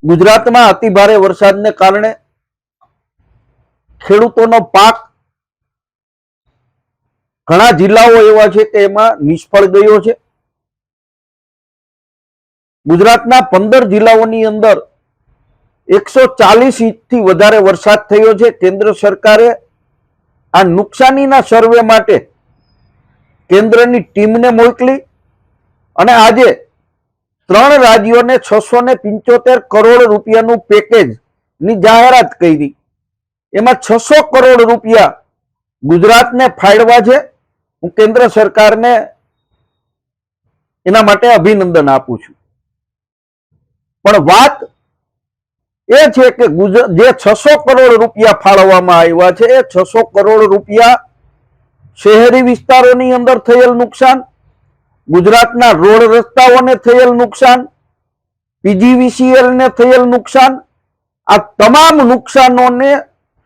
ગુજરાતમાં અતિ ભારે વરસાદને કારણે ખેડૂતોનો પાક ઘણા જિલ્લાઓ એવા છે કે એમાં નિષ્ફળ ગયો છે। ગુજરાતના 15 જિલ્લાઓની અંદર 140 ઇંચથી વધારે વરસાદ થયો છે। કેન્દ્ર સરકારે આ નુકસાનીના સર્વે માટે કેન્દ્રની ટીમને મોકલી અને આજે 3 રાજ્યોને 675 કરોડ રૂપિયાનું પેકેજની જાહેરાત કરી। એમાં 600 કરોડ રૂપિયા ગુજરાતને ફાળવા છે। હું કેન્દ્ર સરકારને એના માટે અભિનંદન આપું છું। પણ વાત એ છે કે જે 600 કરોડ રૂપિયા ફાળવવામાં આવ્યા છે એ 600 કરોડ રૂપિયા શહેરી વિસ્તારોની અંદર થયેલ નુકસાન, ગુજરાતના રોડ રસ્તાઓને થયેલ નુકસાન, PGVCL ને થયેલ નુકસાન, આ તમામ નુકસાનોને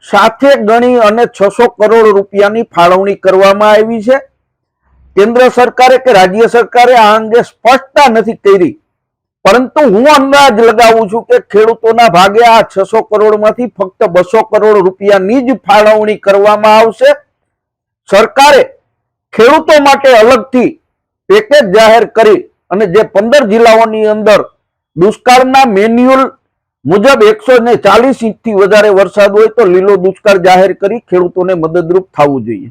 સાથે ગણી અને 600 કરોડ રૂપિયાની ફાળવણી કરવામાં આવી છે। કેન્દ્ર સરકારે કે રાજ્ય સરકારે આ અંગે સ્પષ્ટતા નથી કરી, પરંતુ હું અંદાજ લગાવું છું કે ખેડૂતોના ભાગે આ 600 કરોડમાંથી ફક્ત 200 કરોડ રૂપિયાની જ ફાળવણી કરવામાં આવશે। સરકારે ખેડૂતો માટે અલગથી પેકેજ જાહેર કરી અને જે 15 જિલ્લાઓની અંદર દુષ્કાળના મેન્યુઅલ મુજબ 140 ઇંચથી વધારે વરસાદ હોય તો લીલો દુષ્કાળ જાહેર કરી ખેડૂતોને મદદરૂપ થવું જોઈએ।